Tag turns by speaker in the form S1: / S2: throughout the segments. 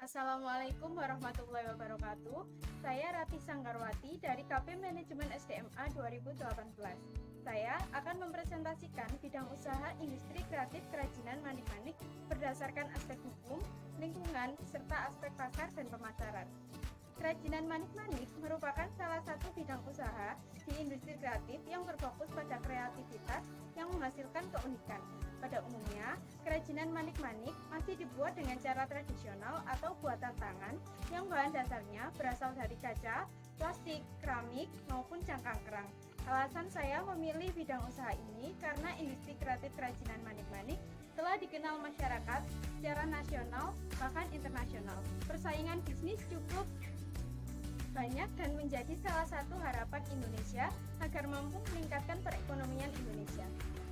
S1: Assalamualaikum warahmatullahi wabarakatuh. Saya Rati Sanggarwati dari KP Manajemen SDMA 2018. Saya akan mempresentasikan bidang usaha industri kreatif kerajinan manik-manik berdasarkan aspek hukum, lingkungan, serta aspek pasar dan pemasaran. Kerajinan manik-manik merupakan salah satu bidang usaha di industri kreatif yang berfokus pada kreativitas yang menghasilkan keunikan. Pada umumnya, kerajinan manik-manik masih dibuat dengan cara tradisional atau buatan tangan yang bahan dasarnya berasal dari kaca, plastik, keramik, maupun cangkang kerang. Alasan saya memilih bidang usaha ini karena industri kreatif kerajinan manik-manik telah dikenal masyarakat secara nasional bahkan internasional. Persaingan bisnis cukup banyak dan menjadi salah satu harapan Indonesia agar mampu meningkatkan perekonomian Indonesia.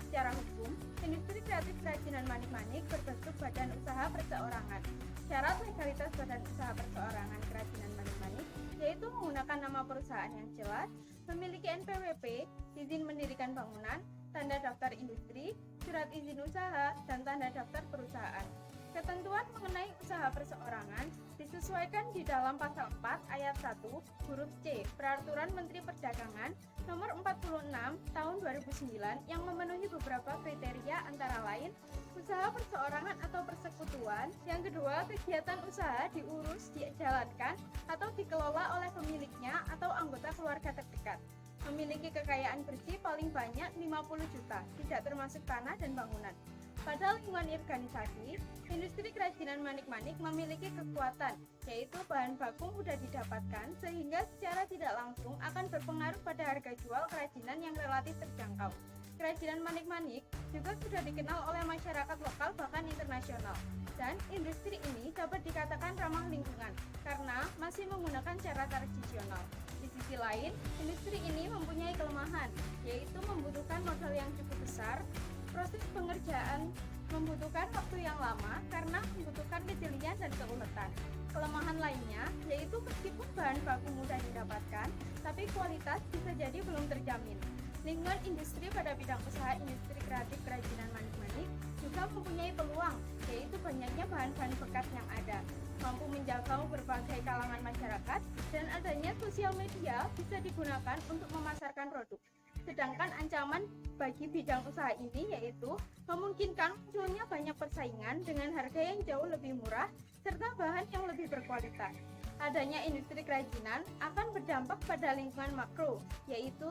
S1: Secara hukum, industri kreatif kerajinan manik-manik berbentuk badan usaha perseorangan. Syarat legalitas badan usaha perseorangan kerajinan manik-manik yaitu menggunakan nama perusahaan yang jelas, memiliki NPWP, izin mendirikan bangunan, tanda daftar industri, surat izin usaha, dan tanda daftar perusahaan. Ketentuan mengenai usaha perseorangan disesuaikan di dalam pasal 4 ayat 1 huruf C Peraturan Menteri Perdagangan Nomor 46 Tahun 2009 yang memenuhi beberapa kriteria antara lain usaha perseorangan atau persekutuan. Yang kedua, kegiatan usaha diurus, dijalankan, atau dikelola oleh pemiliknya atau anggota keluarga terdekat. Memiliki kekayaan bersih paling banyak 50 juta, tidak termasuk tanah dan bangunan. Pada lingkungan organisasi, industri kerajinan manik-manik memiliki kekuatan, yaitu bahan baku mudah didapatkan sehingga secara tidak langsung akan berpengaruh pada harga jual kerajinan yang relatif terjangkau. Kerajinan manik-manik juga sudah dikenal oleh masyarakat lokal bahkan internasional, dan industri ini dapat dikatakan ramah lingkungan karena masih menggunakan cara tradisional. Di sisi lain, industri ini mempunyai kelemahan, yaitu membutuhkan modal yang cukup besar. Proses pengerjaan membutuhkan waktu yang lama karena membutuhkan kejelian dan keuletan. Kelemahan lainnya yaitu meskipun bahan baku mudah didapatkan, tapi kualitas bisa jadi belum terjamin. Lingkungan industri pada bidang usaha industri kreatif kerajinan manik-manik juga mempunyai peluang, yaitu banyaknya bahan-bahan bekas yang ada, mampu menjangkau berbagai kalangan masyarakat, dan adanya sosial media bisa digunakan untuk memasarkan produk. Sedangkan ancaman bagi bidang usaha ini yaitu memungkinkan munculnya banyak persaingan dengan harga yang jauh lebih murah serta bahan yang lebih berkualitas. Adanya industri kerajinan akan berdampak pada lingkungan makro, yaitu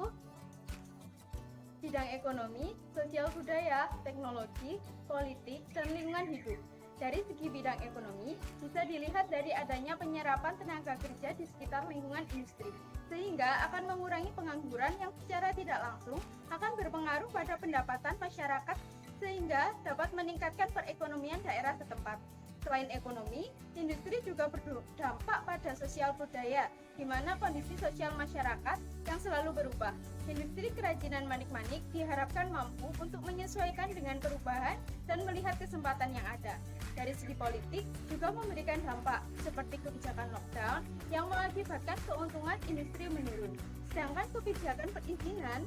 S1: bidang ekonomi, sosial budaya, teknologi, politik, dan lingkungan hidup. Dari segi bidang ekonomi, bisa dilihat dari adanya penyerapan tenaga kerja di sekitar lingkungan industri, sehingga akan mengurangi pengangguran yang secara tidak langsung akan berpengaruh pada pendapatan masyarakat, sehingga dapat meningkatkan perekonomian daerah setempat. Selain ekonomi, industri juga berdampak pada sosial budaya, di mana kondisi sosial masyarakat yang selalu berubah. Industri kerajinan manik-manik diharapkan mampu untuk menyesuaikan dengan perubahan dan melihat kesempatan yang ada. Dari segi politik, juga memberikan dampak, seperti kebijakan lockdown yang mengakibatkan keuntungan industri menurun. Sedangkan kebijakan perizinan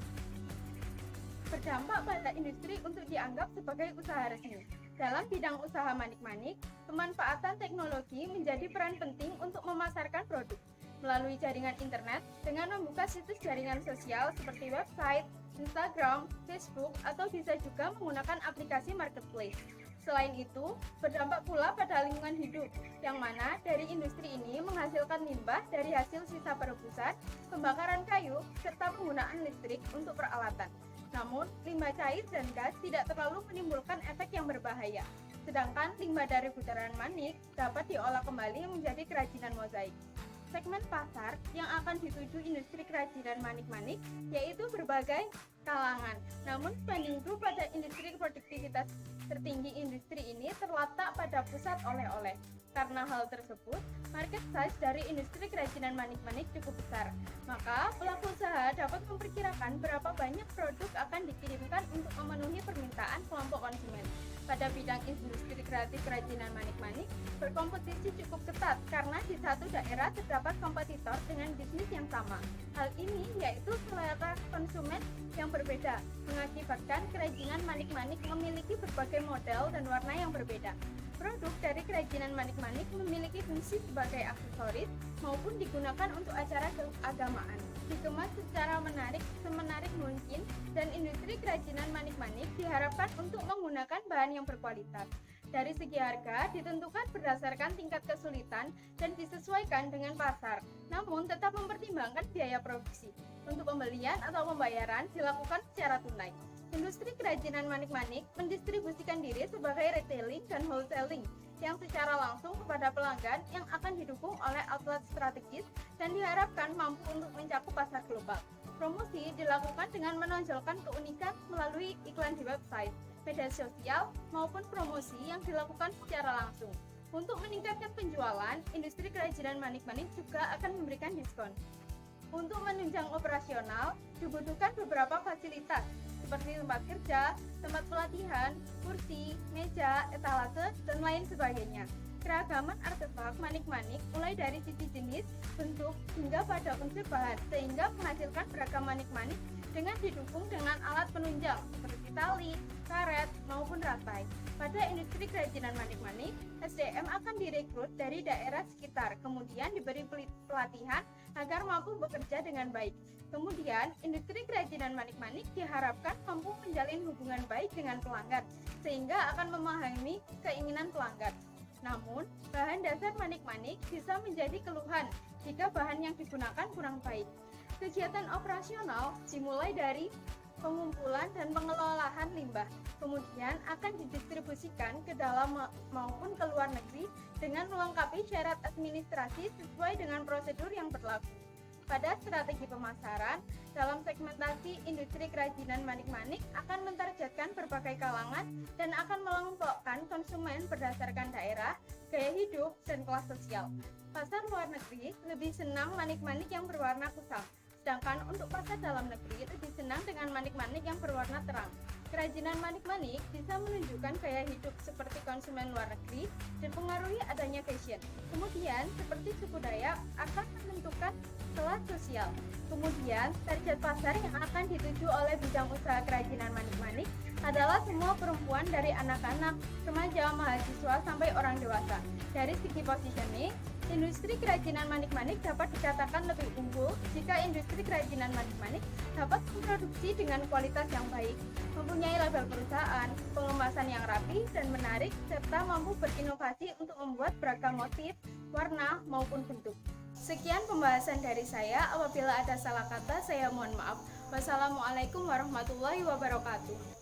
S1: berdampak pada industri untuk dianggap sebagai usaha resmi. Dalam bidang usaha manik-manik, pemanfaatan teknologi menjadi peran penting untuk memasarkan produk melalui jaringan internet dengan membuka situs jaringan sosial seperti website, Instagram, Facebook, atau bisa juga menggunakan aplikasi marketplace. Selain itu, berdampak pula pada lingkungan hidup, yang mana dari industri ini menghasilkan limbah dari hasil sisa perebusan, pembakaran kayu, serta penggunaan listrik untuk peralatan. Namun, limbah cair dan gas tidak terlalu menimbulkan efek yang berbahaya. Sedangkan limbah dari butaran manik dapat diolah kembali menjadi kerajinan mozaik. Segmen pasar yang akan dituju industri kerajinan manik-manik yaitu berbagai kalangan. Namun, spending group pada industri produktivitas tertinggi industri ini terletak pada pusat oleh-oleh. Karena hal tersebut, market size dari industri kerajinan manik-manik cukup besar. Maka, pelaku usaha dapat memperkirakan berapa banyak produk akan dikirimkan untuk memenuhi permintaan kelompok konsumen. Pada bidang industri kreatif kerajinan manik-manik, berkompetisi cukup ketat karena di satu daerah terdapat kompetitor dengan bisnis yang sama. Hal ini yaitu selera konsumen yang berbeda, mengakibatkan kerajinan manik-manik memiliki berbagai model dan warna yang berbeda. Produk dari kerajinan manik-manik memiliki fungsi sebagai aksesoris maupun digunakan untuk acara keagamaan. Dikemas secara semenarik mungkin, dan industri kerajinan manik-manik diharapkan untuk menggunakan bahan yang berkualitas. Dari segi harga, ditentukan berdasarkan tingkat kesulitan dan disesuaikan dengan pasar, namun tetap mempertimbangkan biaya produksi. Untuk pembelian atau pembayaran dilakukan secara tunai. Industri kerajinan manik-manik mendistribusikan diri sebagai retailing dan wholesaling yang secara langsung kepada pelanggan yang akan didukung oleh outlet strategis dan diharapkan mampu untuk mencakup pasar global. Promosi dilakukan dengan menonjolkan keunikan melalui iklan di website, media sosial, maupun promosi yang dilakukan secara langsung. Untuk meningkatkan penjualan, industri kerajinan manik-manik juga akan memberikan diskon. Untuk menunjang operasional, dibutuhkan beberapa fasilitas seperti tempat kerja, tempat pelatihan, kursi, meja, etalase, dan lain sebagainya. Keragaman artefak manik-manik mulai dari sisi jenis, bentuk, hingga pada unsur bahan, sehingga menghasilkan beragam manik-manik dengan didukung dengan alat penunjang seperti tali, karet, maupun rantai. Pada industri kerajinan manik-manik, SDM akan direkrut dari daerah sekitar, kemudian diberi pelatihan agar mampu bekerja dengan baik. Kemudian, industri kerajinan manik-manik diharapkan mampu menjalin hubungan baik dengan pelanggan, sehingga akan memahami keinginan pelanggan. Namun, bahan dasar manik-manik bisa menjadi keluhan jika bahan yang digunakan kurang baik. Kegiatan operasional dimulai dari pengumpulan dan pengelolaan limbah, kemudian akan didistribusikan ke dalam maupun ke luar negeri dengan melengkapi syarat administrasi sesuai dengan prosedur yang berlaku. Pada strategi pemasaran, dalam segmentasi industri kerajinan manik-manik akan mentargetkan berbagai kalangan dan akan mengelompokkan konsumen berdasarkan daerah, gaya hidup, dan kelas sosial. Pasar luar negeri lebih senang manik-manik yang berwarna kusam, sedangkan untuk pasar dalam negeri lebih senang dengan manik-manik yang berwarna terang. Kerajinan manik-manik bisa menunjukkan gaya hidup seperti konsumen luar negeri dan pengaruhi adanya fashion. Kemudian, seperti suku Dayak akan menentukan kelas sosial. Kemudian, target pasar yang akan dituju oleh bidang usaha kerajinan manik-manik adalah semua perempuan dari anak-anak, remaja, mahasiswa, sampai orang dewasa. Dari segi positioning, industri kerajinan manik-manik dapat dikatakan lebih unggul jika industri kerajinan manik-manik dapat memproduksi dengan kualitas yang baik, mempunyai label perusahaan, pengemasan yang rapi dan menarik, serta mampu berinovasi untuk membuat beragam motif, warna, maupun bentuk. Sekian pembahasan dari saya. Apabila ada salah kata, saya mohon maaf. Wassalamualaikum warahmatullahi wabarakatuh.